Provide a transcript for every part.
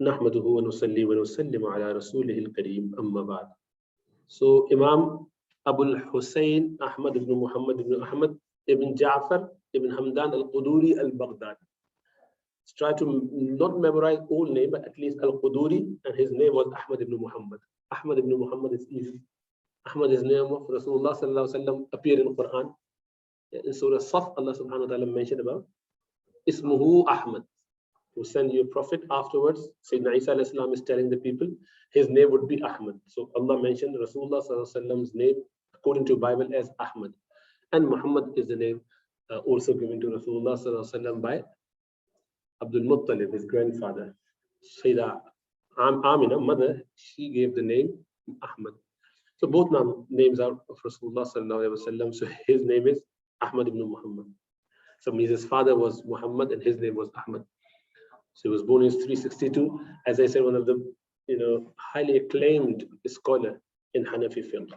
نحمده ونصلي ونسلم على رسوله الكريم أما بعد. So Imam Abul Hussein Ahmad ibn Muhammad ibn Ahmad ibn Ja'far ibn Hamdan al-Quduri-Al-Baghdadi. Try to not memorize all name, but at least Al-Quduri, and his name was Ahmad ibn Muhammad. Ahmad ibn Muhammad is easy. Ahmad is name of Rasulullah sallallahu alaihi wasallam, appeared in the Quran. In Surah Saf, Allah subhanahu wa ta'ala mentioned about Ismuhu Ahmad. To send you a prophet afterwards. Sayyidina Isa alayhi salam is telling the people his name would be Ahmad. So Allah mentioned Rasulullah sallallahu alaihi wasallam's name according to Bible as Ahmad, and Muhammad is the name also given to Rasulullah sallallahu alaihi wasallam by Abdul Muttalib, his grandfather. Sayyidah Amina, mother, she gave the name Ahmad. So both names are of Rasulullah sallallahu alaihi wasallam. So his name is Ahmad ibn Muhammad. So means his father was Muhammad and his name was Ahmad. So he was born in 362. As I said, one of the highly acclaimed scholar in Hanafi fiqh.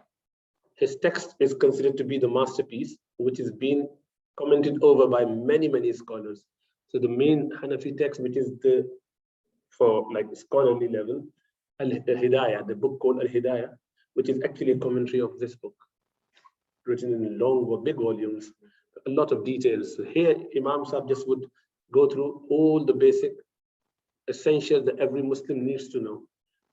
His text is considered to be the masterpiece, which is being commented over by many scholars. So the main Hanafi text, which is for like scholarly level, Al-Hidayah, the book called Al-Hidayah, which is actually a commentary of this book, written in long, big volumes, a lot of details. So here, Imam Sahib just would go through all the basic essentials that every Muslim needs to know.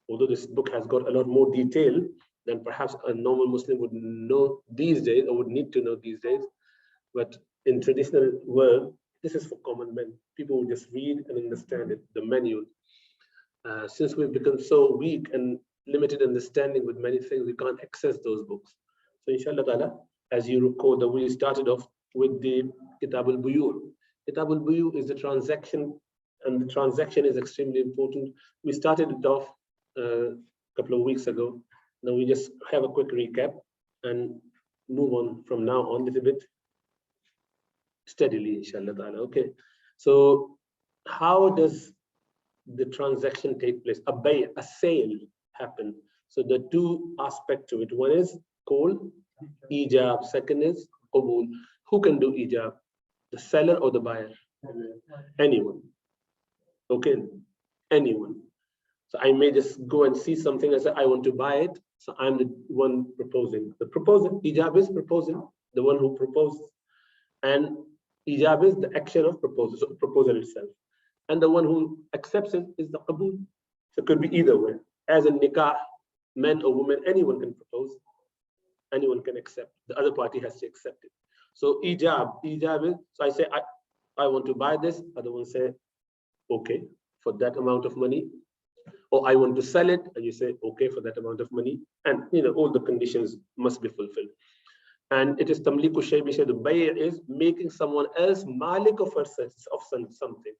Although this book has got a lot more detail than perhaps a normal Muslim would know these days, or would need to know these days. But in traditional world, this is for common men. People who just read and understand it, the manual. Since we've become so weak and limited understanding with many things, we can't access those books. So inshallah ta'ala, as you recall, that we started off with the Kitab-ul-Buyoo. Kitab-ul-Buyoo is the transaction, and the transaction is extremely important. We started it off a couple of weeks ago. Now we just have a quick recap and move on from now on a little bit steadily, inshallah ta'ala. Okay. So how does the transaction take place? A sale happen. So the two aspects to it. One is called ijab, second is qabul. Who can do ijab? The seller or the buyer? Anyone. Okay, anyone. So I may just go and see something and say, I want to buy it. So I'm the one proposing. The proposal, ijab is proposal, the one who proposes. And ijab is the action of proposal, so proposal itself. And the one who accepts it is the qabul. So it could be either way. As in nikah, men or women, anyone can propose, anyone can accept. The other party has to accept it. So ijab is, so I say, I want to buy this, other one say, okay, for that amount of money. Or I want to sell it, and you say, okay, for that amount of money. And all the conditions must be fulfilled. And it is tamliku shay bi shay. The bay' is making someone else malik of something.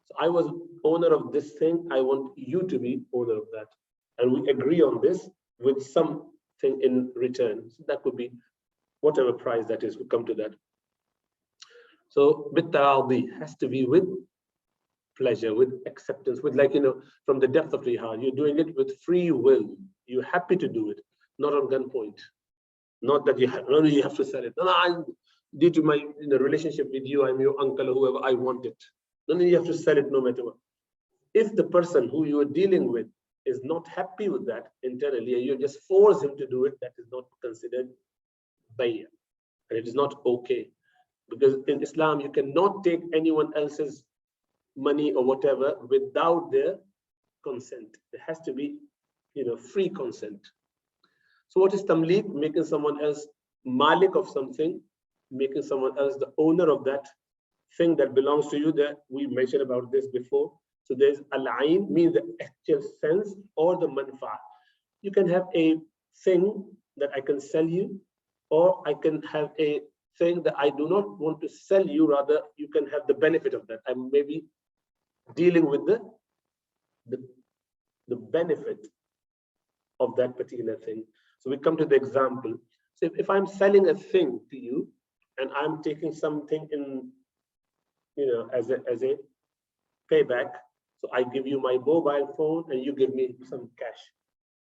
So I was owner of this thing, I want you to be owner of that. And we agree on this with something in return. So that could be whatever price that is, we come to that. So bit-ta'adi has to be with pleasure, with acceptance, with from the depth of your heart. You're doing it with free will. You're happy to do it, not on gunpoint. Not that you have to sell it. No, due to my relationship with you, I'm your uncle or whoever, I want it. No, you have to sell it no matter what. If the person who you are dealing with is not happy with that internally, and you just force him to do it, that is not considered bay', and it is not okay. Because in Islam, you cannot take anyone else's money or whatever without their consent. There has to be, free consent. So what is tamlik? Making someone else malik of something, making someone else the owner of that thing that belongs to you. That we mentioned about this before. So there's al-ain, means the actual sense, or the manfa'. You can have a thing that I can sell you, or I can have a thing that I do not want to sell you, rather you can have the benefit of that. I may be dealing with the benefit of that particular thing. So we come to the example. So if I'm selling a thing to you and I'm taking something in, as a payback. So I give you my mobile phone and you give me some cash.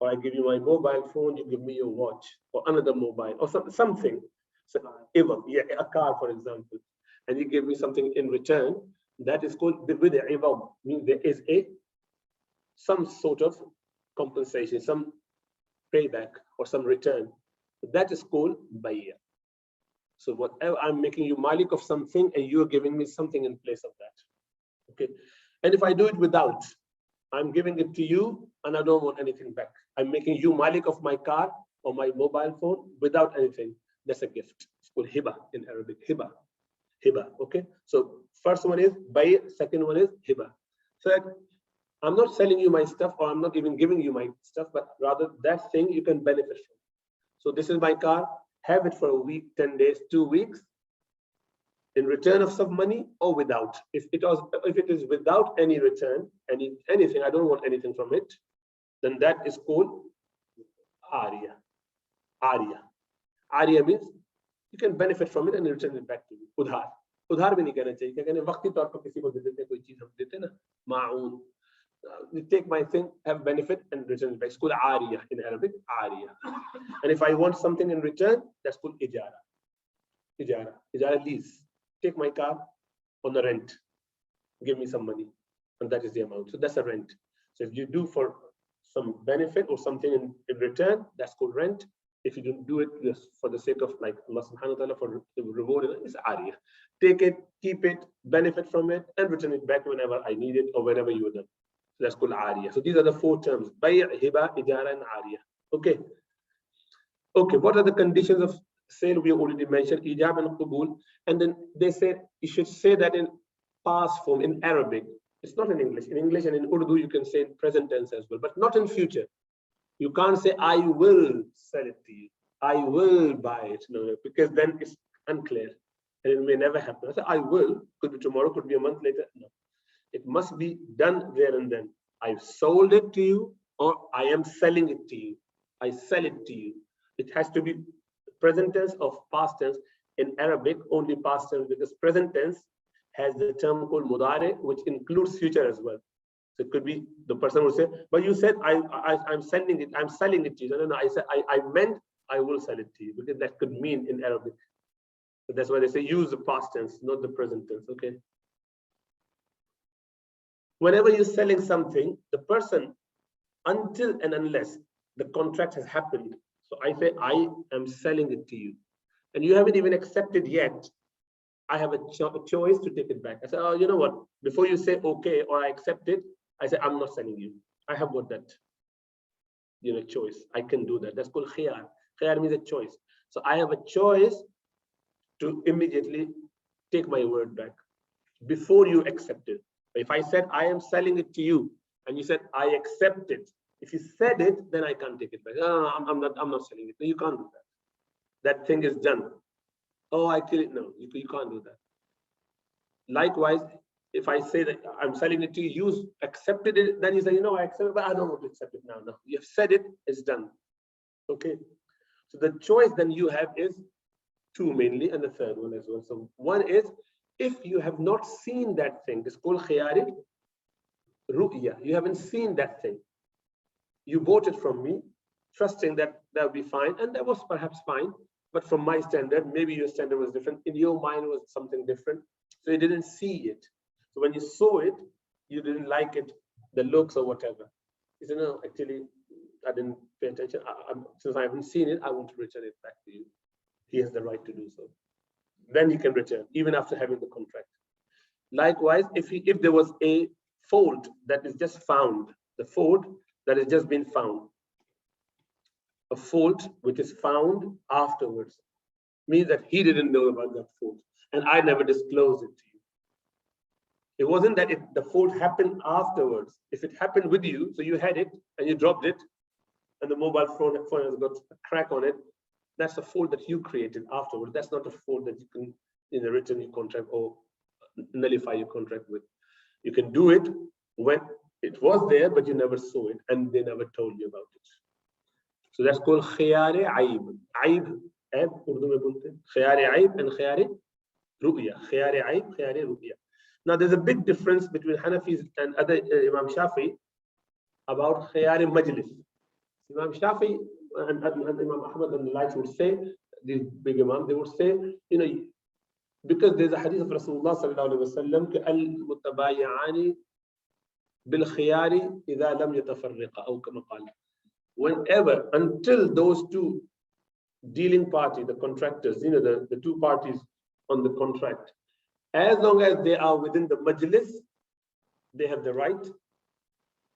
Or I give you my mobile phone, you give me your watch, or another mobile, or something. So even, a car, for example. and you give me something in return, that is called the iwad, means there is some sort of compensation, some payback or some return. That is called bay'a. So whatever, I'm making you malik of something and you're giving me something in place of that. Okay. And if I do it without, I'm giving it to you and I don't want anything back. I'm making you malik of my car or my mobile phone without anything. That's a gift. It's called hiba in Arabic. Hiba. Okay. So first one is bay, second one is hiba. So I'm not selling you my stuff, or I'm not even giving you my stuff, but rather that thing you can benefit from. So this is my car, have it for a week, 10 days, 2 weeks, in return of some money or without. If it is without any return, anything, I don't want anything from it, then that is called ariya. Ariya means you can benefit from it and return it back to you. Udhar भी नहीं कहना चाहिए, क्या कहने वक्ती तौर पर किसी को दे देते हैं, कोई चीज हम देते ना, माऊन. You take my thing, have benefit and return it back. It's called ariya in Arabic, ariya. And if I want something in return, that's called ijara. Ijara lease. Take my car on the rent, give me some money, and that is the amount. So that's a rent. So if you do for some benefit or something in return, that's called rent. If you don't do it just for the sake of like Allah subhanahu wa ta'ala for the reward, it's ariya. Take it, keep it, benefit from it, and return it back whenever I need it or whenever you are done. So that's called ariya. So these are the 4 terms: bay', hiba, ijara, and ariya. Okay. What are the conditions of sale? We already mentioned ijab and qubul. And then they said you should say that in past form in Arabic. It's not in English. In English and in Urdu, you can say in present tense as well, but not in future. You can't say I will sell it to you, I will buy it. No, because then it's unclear and it may never happen. I say I will, could be tomorrow, could be a month later. No, it must be done there and then. I've sold it to you, or I am selling it to you. I sell it to you. It has to be present tense of past tense. In Arabic, only past tense, because present tense has the term called mudari, which includes future as well. So it could be the person will say, but you said I'm selling it to you. No, I said I meant I will sell it to you, because that could mean in Arabic. So that's why they say use the past tense, not the present tense. Okay. Whenever you're selling something, the person, until and unless the contract has happened, so I say I am selling it to you, and you haven't even accepted yet, I have a choice to take it back. I say, oh, you know what? Before you say okay or I accept it, I say I'm not selling you. I have got that, choice. I can do that. That's called khiyar. Khiyar means a choice. So I have a choice to immediately take my word back before you accept it. If I said I am selling it to you and you said I accept it, if you said it, then I can't take it back. No, I'm not selling it. No, you can't do that. That thing is done. Oh, I kill it. No, you can't do that. Likewise, if I say that I'm selling it to you, you accepted it, then you say, I accept it, but I don't want to accept it now. No, you have said it, it's done. Okay. So the choice then you have is 2 mainly, and the third one as well. So one is, if you have not seen that thing, it's called khiyari ru'ya. You haven't seen that thing. You bought it from me, trusting that will be fine, and that was perhaps fine. But from my standard, maybe your standard was different. In your mind was something different. So you didn't see it. So when you saw it, you didn't like it, the looks or whatever. You said, no, actually, I didn't pay attention. Since I haven't seen it, I want to return it back to you. He has the right to do so. Then he can return, even after having the contract. Likewise, if there was a fault that is just found, the fault that has just been found, a fault which is found afterwards, means that he didn't know about that fault, and I never disclosed it to you. It wasn't that the fault happened afterwards. If it happened with you, so you had it and you dropped it, and the mobile phone has got a crack on it, that's a fault that you created afterwards. That's not a fault that you can return your contract or nullify your contract with. You can do it when it was there, but you never saw it, and they never told you about it. So that's called khiyari aib. Aib, Urdu mein bolte hain. Khiyari aib and khiyari ru'ya. Khiyari aib, khiyari ru'ya. Now there's a big difference between Hanafis and other Imam Shafi about khiyari majlis. Imam Shafi and Imam Ahmad and the likes would say, these big Imams, they would say, Because there's a hadith of Rasulullah sallallahu alaihi wasallam, al-mutabayyi'ani bil-khiyari idha lam yatafarriqa, aw kama qala. Whenever, until those two dealing party, the contractors, the two parties on the contract, as long as they are within the majlis, they have the right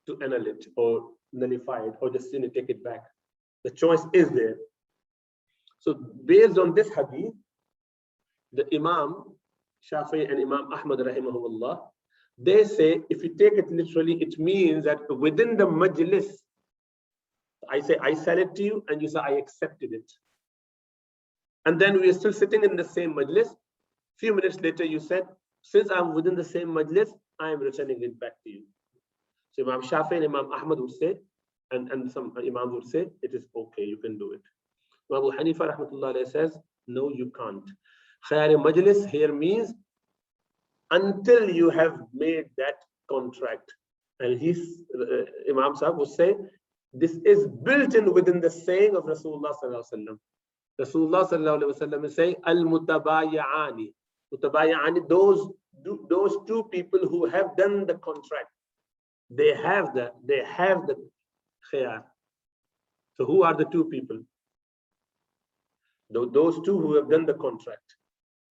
to annul it or nullify it or just take it back. The choice is there. So based on this hadith, the Imam Shafi'i and Imam Ahmad rahimahullah, they say if you take it literally, it means that within the majlis, I say I sell it to you and you say I accepted it. And then we are still sitting in the same majlis. Few minutes later you said, since I'm within the same majlis, I am returning it back to you. So Imam Shafi'i and Imam Ahmad would say, and some Imams would say, it is okay, you can do it. Abu Hanifa rahmatullah says, no, you can't. Khayar majlis here means until you have made that contract. And Imam Sahib would say, this is built in within the saying of Rasulullah sallallahu alaihi wasallam. Rasulullah sallallahu alaihi wasallam is saying, al-mutabayyi'ani. Mutabayyi'ani, those two people who have done the contract, they have the khayar. So who are the two people? Those two who have done the contract.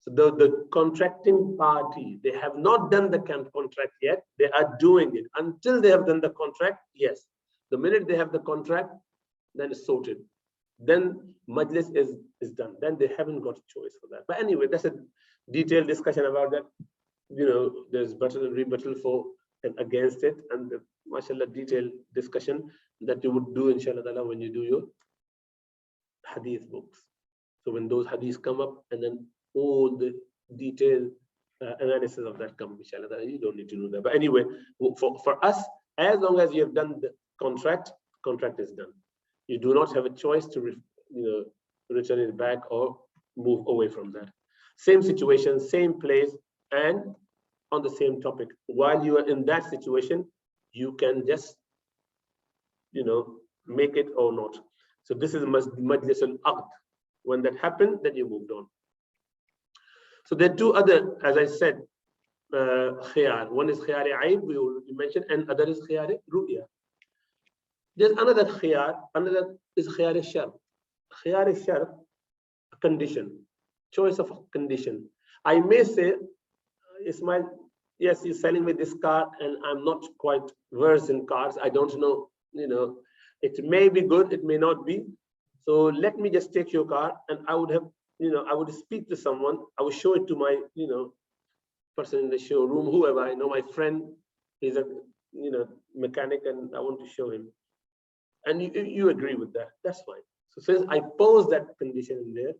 So the contracting party, they have not done the contract yet. They are doing it. Until they have done the contract, yes. The minute they have the contract, then it's sorted. Then majlis is done. Then they haven't got a choice for that. But anyway, that's a detailed discussion about that. There's battle and rebuttal for and against it, and the, mashallah, detailed discussion that you would do inshallah when you do your hadith books. So when those hadiths come up, and then all the detailed analysis of that come, inshallah, you don't need to do that. But anyway, for us, as long as you have done the contract is done. You do not have a choice to return it back or move away from that. Same situation, same place, and on the same topic. While you are in that situation, you can just make it or not. So this is majlis al-aqd. When that happened, then you moved on. So there are two other, as I said, khiyar. One is khiyar aib, we already mentioned, and other is khiyar ru'ya. There's another khiyar, another is khiyar shar. Khiyar shar, a condition, choice of a condition. I may say, Ismail, yes, you're selling me this car and I'm not quite versed in cars. I don't know, it may be good, it may not be. So let me just take your car, and I would have, I would speak to someone. I would show it to my, person in the showroom, whoever I know, my friend is a, mechanic, and I want to show him. And you agree with that, that's fine. So since I pose that condition in there,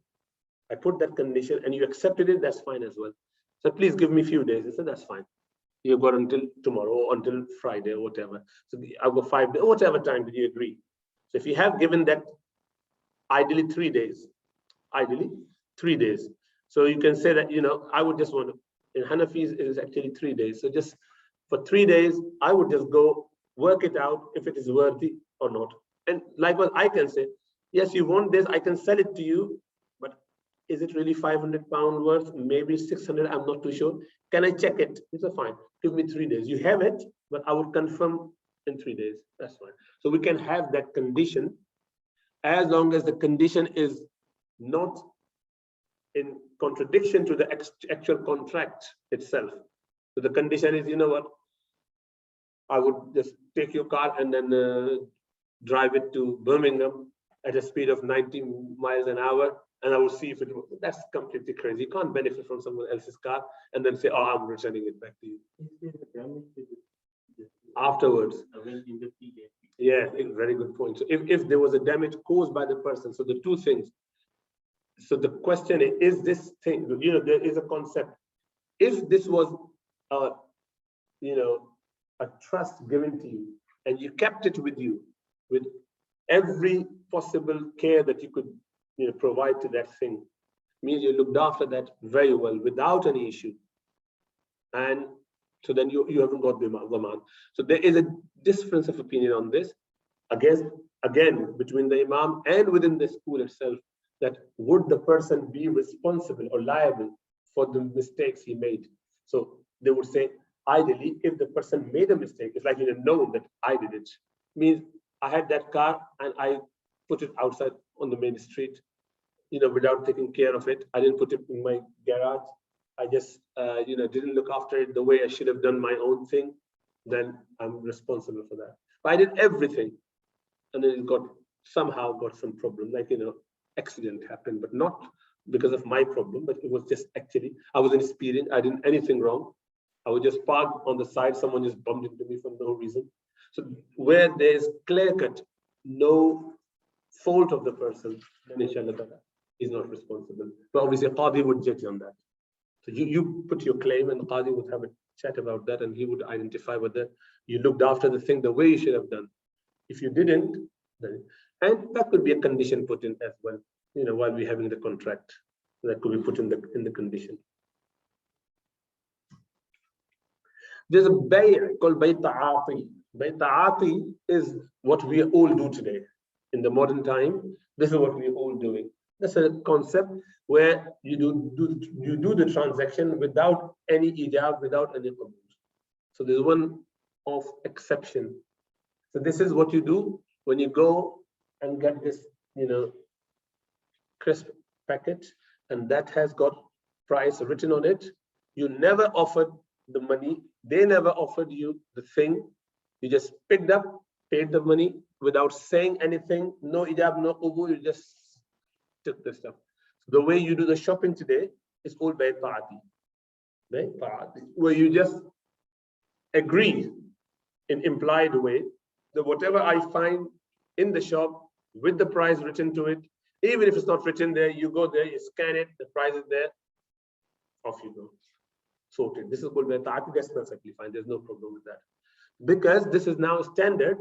I put that condition and you accepted it, that's fine as well. So please give me a few days. I said, that's fine. You've got until tomorrow or until Friday or whatever. So I'll go 5 days, whatever time did you agree. So if you have given that, ideally 3 days, So you can say that, I would just want to, in Hanafis, it is actually 3 days. So just for 3 days, I would just go work it out if it is worthy or not. And likewise, I can say, yes, you want this, I can sell it to you, but is it really £500 worth? Maybe 600, I'm not too sure. Can I check it? It's fine. Give me 3 days. You have it, but I would confirm in 3 days. That's fine. So we can have that condition as long as the condition is not in contradiction to the actual contract itself. So the condition is, what? I would just take your car and then drive it to Birmingham at a speed of 90 miles an hour, and I will see if it works. That's completely crazy. You can't benefit from someone else's car and then say, oh, I'm returning it back to you. Afterwards. Yeah, very good point. So if there was a damage caused by the person, so the two things. So the question is this thing, there is a concept. If this was, a trust given to you and you kept it with you with every possible care that you could provide to that thing, means you looked after that very well without any issue, and so then you haven't got the amount. So there is a difference of opinion on this, again between the Imam and within the school itself, that would the person be responsible or liable for the mistakes he made. So they would say, ideally, if the person made a mistake, it's like known that I did it. Means I had that car and I put it outside on the main street, without taking care of it. I didn't put it in my garage. I just, didn't look after it the way I should have done my own thing. Then I'm responsible for that. But I did everything, and then it somehow got some problem, like accident happened, but not because of my problem, but it was just actually I wasn't speeding. I didn't anything wrong. I was just parked on the side. Someone just bumped into me for no reason. So where there's clear cut, no fault of the person, then inshallah is not responsible. But obviously, Qadi would judge on that. So you put your claim, and the Qadi would have a chat about that, and he would identify whether you looked after the thing the way you should have done. If you didn't, then, and that could be a condition put in as well. While we're having the contract, that could be put in the condition. There's a bay' called bay' ta'ati. Bay' ta'ati is what we all do today. In the modern time, this is what we're all doing. That's a concept where you do the transaction without any ijab, without any qabul. So there's one of exception. So this is what you do when you go and get this, crisp packet, and that has got price written on it. You never offered the money. They never offered you the thing. You just picked up, paid the money without saying anything. No ijab, no qabul. You just took the stuff. The way you do the shopping today is called bay' ta'ati. Bay' ta'ati, where you just agree in implied way that whatever I find in the shop with the price written to it, even if it's not written there, you go there, you scan it, the price is there, off you go. Sorted. This is called bay' ta'ati. That's perfectly fine. There's no problem with that. Because this is now standard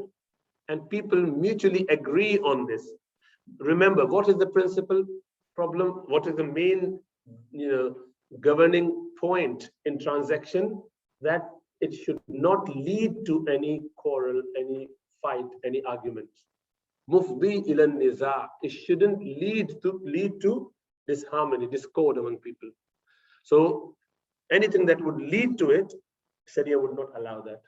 and people mutually agree on this. Remember, what is the principal problem? What is the main governing point in transaction? That it should not lead to any quarrel, any fight, any argument. Mufdi ila niza. It shouldn't lead to disharmony, discord among people. So anything that would lead to it, Sharia would not allow that.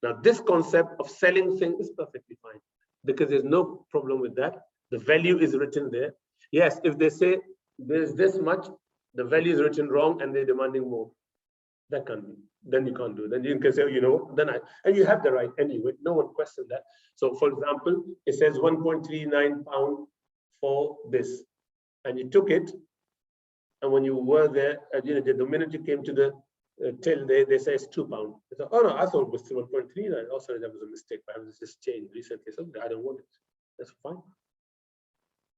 Now, this concept of selling things is perfectly fine because there's no problem with that. The value is written there. Yes, if they say there's this much, the value is written wrong and they're demanding more. That can't be. Then you can't do it. Then you can say, and you have the right anyway. No one questioned that. So, for example, it says 1.39 pound for this, and you took it, and when you were there, the minute you came to the till, they say it's 2 pound. They say, oh no, I thought it was 1.39. Oh, sorry, that was a mistake. Perhaps this changed recently. So I don't want it. That's fine.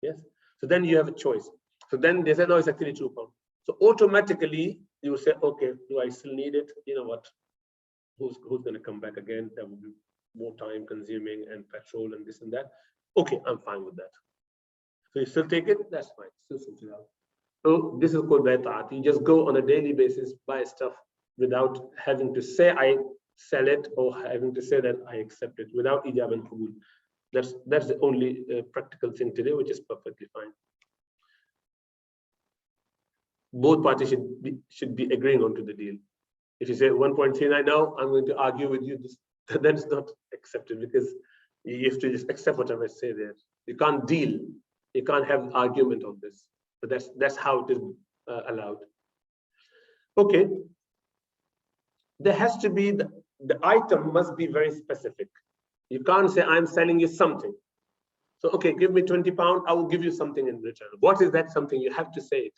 Yes. So then you have a choice. So then they say, no, it's actually 2 pound. So automatically you will say, okay, do I still need it? You know what? Who's going to come back again? That would be more time consuming and petrol and this and that. Okay, I'm fine with that. So you still take it? That's fine. Still something else. So this is called bay' ta'ati. You just go on a daily basis, buy stuff without having to say I sell it or having to say that I accept it, without ijab and qabul. That's the only practical thing today, which is perfectly fine. Both parties should be agreeing onto the deal. If you say 1.39 now, I'm going to argue with you, then it's not accepted because you have to just accept whatever I say there. You can't deal. You can't have an argument on this. But that's how it is allowed. Okay. There has to be, the item must be very specific. You can't say, I'm selling you something. So, okay, give me 20 pounds, I will give you something in return. What is that something? You have to say it.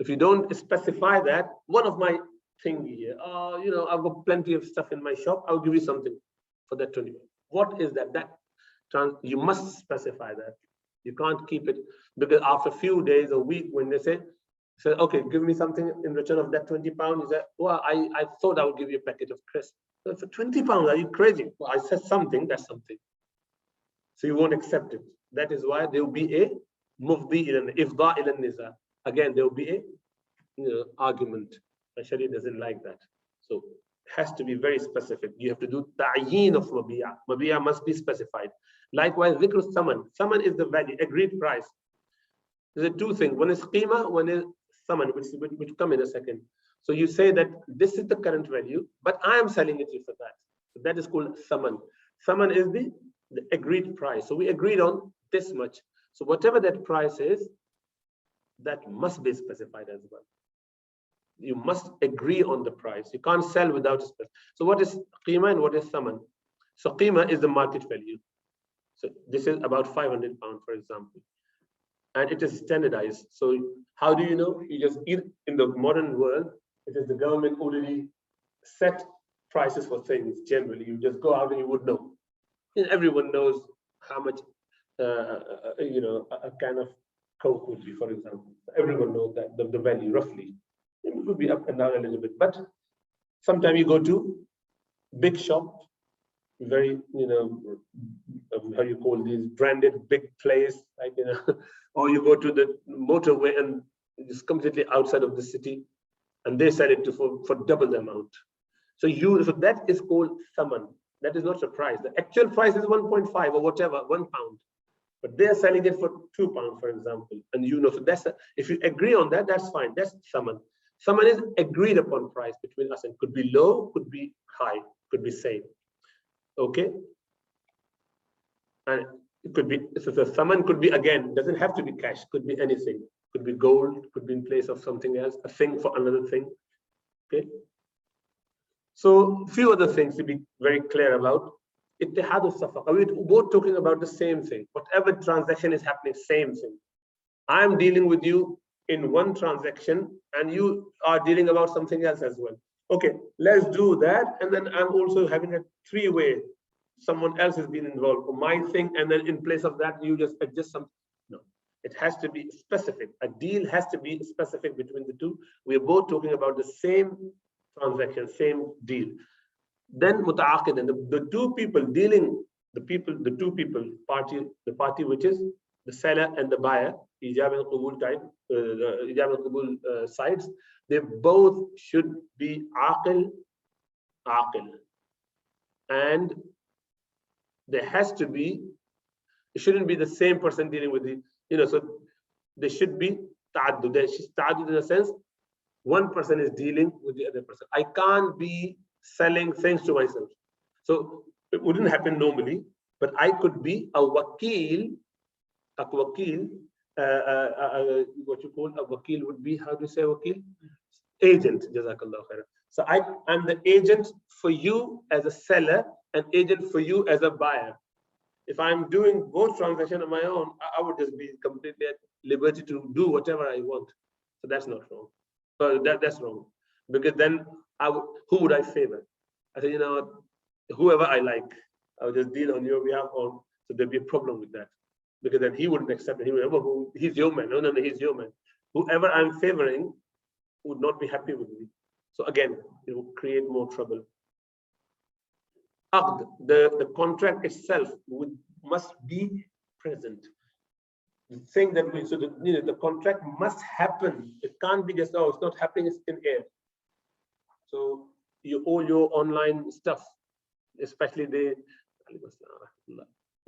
If you don't specify that, one of my thing here, I've got plenty of stuff in my shop, I'll give you something for that 20. What is that? You must specify that. You can't keep it, because after a few days, a week, when they say, okay, give me something in return of that 20 pounds, you say, well, I thought I would give you a packet of crisps. So for 20 pounds, are you crazy? Well, I said something, that's something. So you won't accept it. That is why there will be a mufdi ila ifda ila niza. Again, there will be a argument. Sharia doesn't like that. So it has to be very specific. You have to do ta'yin of mabi'a. Mabi'a must be specified. Likewise, dhikr saman. Saman is the value, agreed price. There's two things. One is qima, one is saman, which come in a second. So you say that this is the current value, but I am selling it to you for that. So that is called saman. Saman is the agreed price. So we agreed on this much. So whatever that price is, that must be specified as well. You must agree on the price. You can't sell without a specific. So what is qima and what is saman? So qima is the market value. So this is about 500 pounds, for example, and it is standardized. So how do you know? You just in the modern world, it is the government already set prices for things. Generally, you just go out and you would know. And everyone knows how much a can of Coke would be, for example. Everyone knows that the value roughly. It would be up and down a little bit, but sometimes you go to big shop, very how you call these branded big place, like or you go to the motorway and it's completely outside of the city, and they sell it for double the amount. So that is called saman. That is not a price. The actual price is 1.5 or whatever, £1, but they are selling it for £2, for example. And so that's if you agree on that, that's fine. That's saman. Saman is agreed upon price between us, and could be low, could be high, could be same. Okay, and it could be, so the saman could be, again, doesn't have to be cash, could be anything, could be gold, could be in place of something else, a thing for another thing. Okay, so few other things to be very clear about. Ittihad al-safaqa, we're both talking about the same thing. Whatever transaction is happening, same thing. I'm dealing with you in one transaction and you are dealing about something else as well. Okay, let's do that, and then I'm also having a three-way. Someone else has been involved for my thing, and then in place of that, you just adjust something. No, it has to be specific. A deal has to be specific between the two. We are both talking about the same transaction, same deal. Then muta'aqid, and the two people dealing, the party which is the seller and the buyer, ijab and qabul type, ijab and qabul sides, they both should be aqil, and there has to be, it shouldn't be the same person dealing with the, so there should be ta'addud. There should ta'addud in a sense, one person is dealing with the other person. I can't be selling things to myself. So it wouldn't happen normally, but I could be a wakil, what you call a wakil would be, how do you say wakil? Agent, jazakallah khair. So I'm the agent for you as a seller and agent for you as a buyer. If I'm doing both transactions on my own, I would just be completely at liberty to do whatever I want. So that's not wrong. But that's wrong. Because then who would I favor? I said, whoever I like, I would just deal on your behalf on. So there'd be a problem with that. Because then he wouldn't accept it. He would, he's your man. No, he's your man. Whoever I'm favoring would not be happy with me. So again, it will create more trouble. Aqd, the contract itself must be present. The thing that the contract must happen. It can't be just, it's not happening, it's in air. So all your online stuff, especially the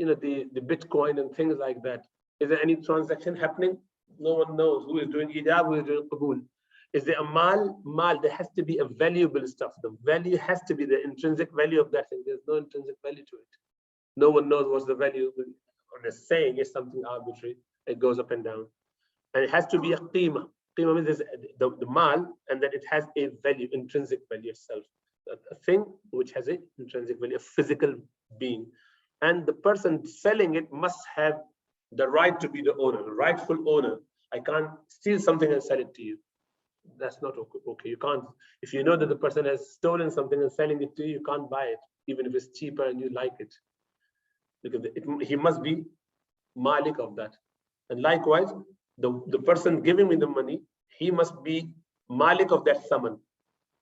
Bitcoin and things like that. Is there any transaction happening? No one knows who is doing ijab, who is doing qabul. Is there a mal? There has to be a valuable stuff. The value has to be the intrinsic value of that thing. There's no intrinsic value to it. No one knows what's the value. Or the saying is something arbitrary. It goes up and down. And it has to be a qima. Qima means the mal, and that it has a value, intrinsic value itself. A thing which has an intrinsic value, a physical being. And the person selling it must have the right to be the owner, the rightful owner. I can't steal something and sell it to you. That's not okay. You can't, if you know that the person has stolen something and selling it to you, you can't buy it, even if it's cheaper and you like it. Because he must be malik of that. And likewise, the person giving me the money, he must be malik of that saman.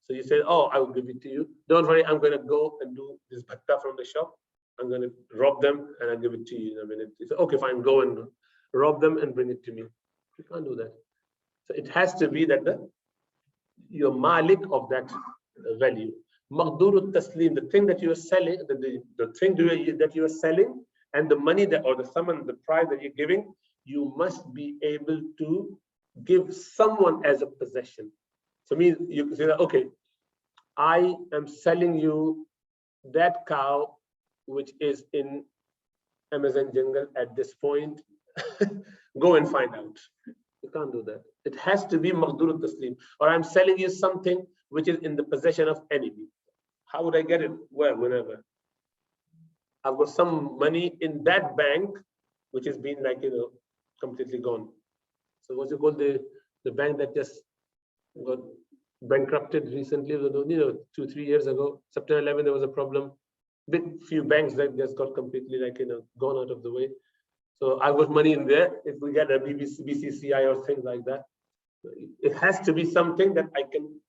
So you say, I will give it to you. Don't worry, I'm going to go and do this bhatta from the shop. I'm going to rob them and I'll give it to you in a minute. He said, okay, fine, go and rob them and bring it to me. You can't do that. So it has to be that you're malik of that value. Maqdur taslim, the thing that you are selling, the thing that you are selling, and the money or the saman, the price that you're giving, you must be able to give someone as a possession. So means you can say that, okay, I am selling you that cow which is in Amazon jungle at this point. Go and find out. You can't do that. It has to be maqdur taslim. Or I'm selling you something which is in the possession of enemy. How would I get it? Well, whenever I've got some money in that bank, which has been like, completely gone. So what's it called? The bank that just got bankrupted recently, 2-3 years ago. September 11, there was a problem. Big few banks that just got completely like, gone out of the way. So I've got money in there. If we get a BCCI or things like that, it has to be something that I can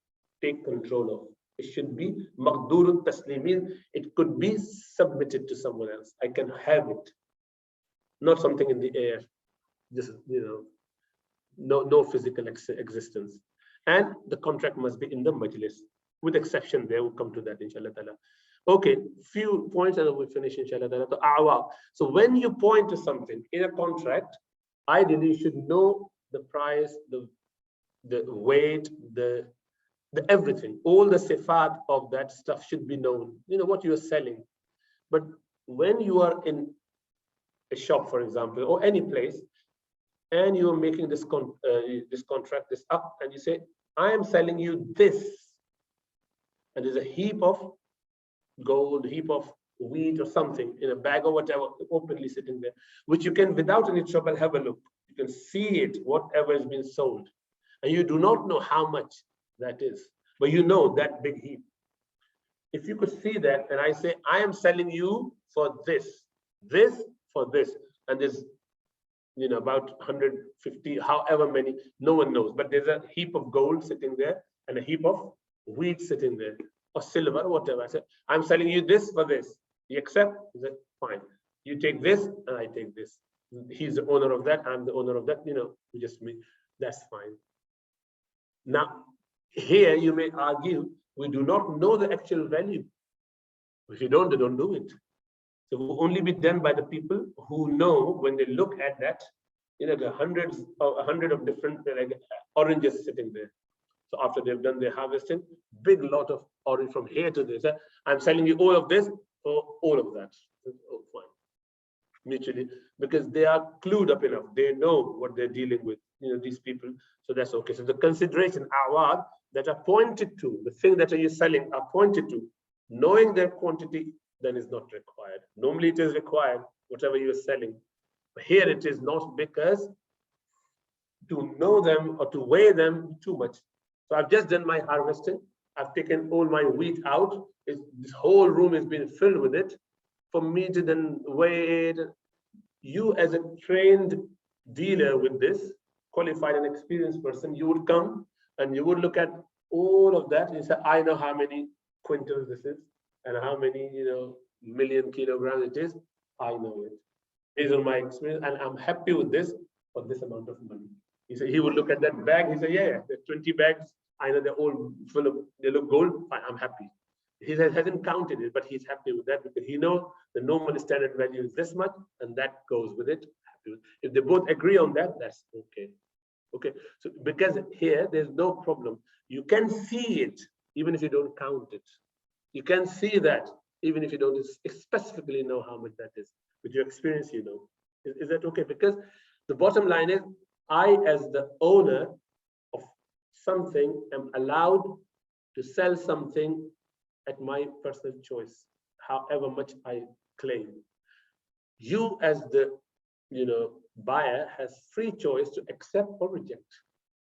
take control of. It should be maqdurun taslimin. It could be submitted to someone else. I can have it, not something in the air. Just no physical existence. And the contract must be in the majlis. With exception, there will come to that, inshallah ta'ala. Okay, few points and we'll finish, inshallah ta'ala. So when you point to something in a contract, ideally you should know the price, the weight, the everything, all the sifat of that stuff should be known. What you are selling. But when you are in a shop, for example, or any place, and you are making this contract, this up, and you say, I am selling you this, and there's a heap of gold, heap of wheat or something in a bag or whatever, openly sitting there, which you can, without any trouble, have a look. You can see it, whatever is being sold, and you do not know how much that is, but you know that big heap. If you could see that, and I say, I am selling you for this for this, and there's about 150, however many, no one knows, but there's a heap of gold sitting there and a heap of wheat sitting there, or silver, or whatever. I said, I'm selling you this for this. You accept? He said, fine. You take this and I take this. He's the owner of that, I'm the owner of that, we just meet. That's fine. Now, here you may argue, we do not know the actual value. If you don't, they don't do it. So it will only be done by the people who know, when they look at that, the hundreds or 100 of different oranges sitting there. So after they've done their harvesting, big lot of orange from here to this. I'm selling you all of this or all of that. Oh, fine. Mutually, because they are clued up enough. They know what they're dealing with, these people. So that's okay. So the consideration, awad, that are pointed to, the thing that you're selling are pointed to, knowing their quantity, then is not required. Normally it is required, whatever you're selling. But here it is not, because to know them or to weigh them too much. So I've just done my harvesting. I've taken all my wheat out. This whole room has been filled with it. For me to then weigh it, you as a trained dealer with this, qualified and experienced person, you would come and you would look at all of that and say, I know how many quintals this is and how many million kilograms it is. I know it based on my experience, and I'm happy with this for this amount of money. He said he would look at that bag. He said, yeah, there's 20 bags. I know they're all full of, they look gold. Fine, I'm happy. He hasn't counted it, but he's happy with that because he knows the normal standard value is this much, and that goes with it. If they both agree on that, that's okay. Okay, so because here there's no problem. You can see it even if you don't count it. You can see that even if you don't specifically know how much that is. With your experience, Is that okay? Because the bottom line is, I, as the owner of something, am allowed to sell something at my personal choice, however much I claim. You, as the buyer, has free choice to accept or reject.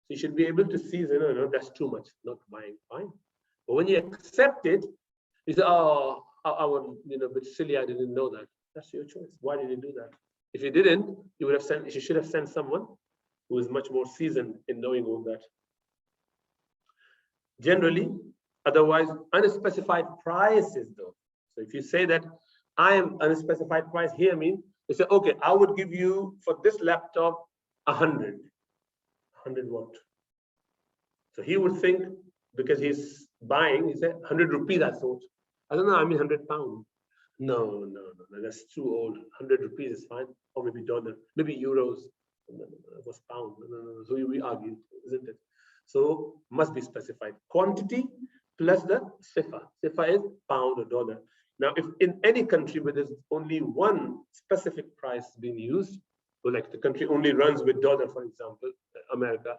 So you should be able to see, no, that's too much, not buying, fine. But when you accept it, you say, oh, I was a bit silly, I didn't know that. That's your choice. Why did you do that? If you didn't, you should have sent someone who is much more seasoned in knowing all that. Generally, otherwise, unspecified prices though. So if you say that I am unspecified price, here means you say, okay, I would give you for this laptop 100 watt. So he would think, because he's buying, he said 100 rupees, I thought. I don't know, I mean 100 pounds. No, that's too old. 100 rupees is fine, or maybe dollar, maybe euros. It was pound. No. So we argue, isn't it? So must be specified. Quantity plus the sifa. Sifa is pound or dollar. Now, if in any country where there's only one specific price being used, so like the country only runs with dollar, for example, America,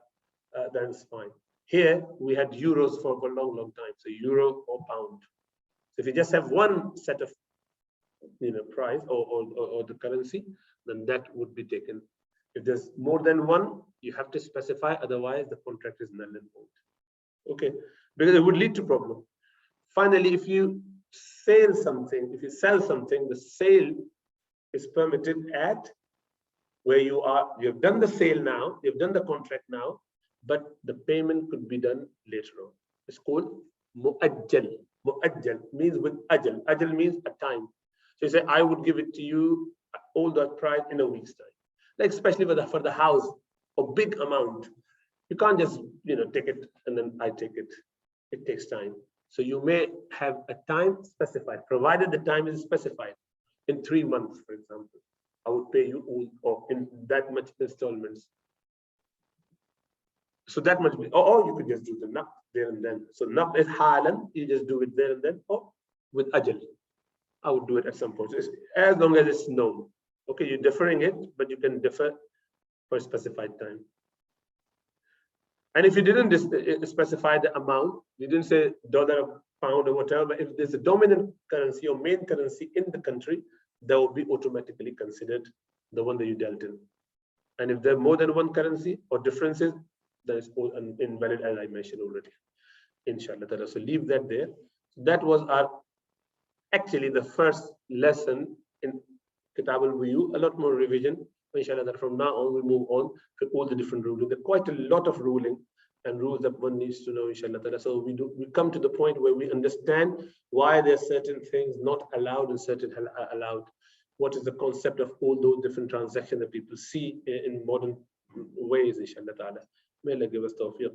then it's fine. Here we had euros for a long time, so euro or pound. So if you just have one set of price or the currency, then that would be taken. If there's more than one, you have to specify, otherwise the contract is null and void. Okay, because it would lead to problem. Finally, if you sell something, the sale is permitted at where you have done the sale now, you've done the contract now, but the payment could be done later on. It's called mu'ajjal. Mu'ajjal means with ajal. Ajal means a time. So you say, I would give it to you all that price in a week's time. Like especially for the house, a big amount. You can't just take it and then I take it. It takes time. So you may have a time specified, provided the time is specified. In 3 months, for example, I would pay you all or in that much installments. So that much, or you could just do the naq there and then. So naq is halan, you just do it there and then, or with ajal. I would do it at some point. So as long as it's known. Okay, you're deferring it, but you can defer for a specified time. And if you didn't specify the amount, you didn't say dollar, pound, or whatever, but if there's a dominant currency or main currency in the country, that will be automatically considered the one that you dealt in. And if there are more than one currency or differences, that is all invalid, as I mentioned already. Inshallah. So leave that there. That was actually the first lesson in Kitab-ul-Buyoo. A lot more revision. Inshallah, that from now on we move on to all the different rulings. There are quite a lot of ruling and rules that one needs to know, inshallah. So we come to the point where we understand why there are certain things not allowed and certain allowed. What is the concept of all those different transactions that people see in modern ways, inshallah. May Allah give us tawfiq.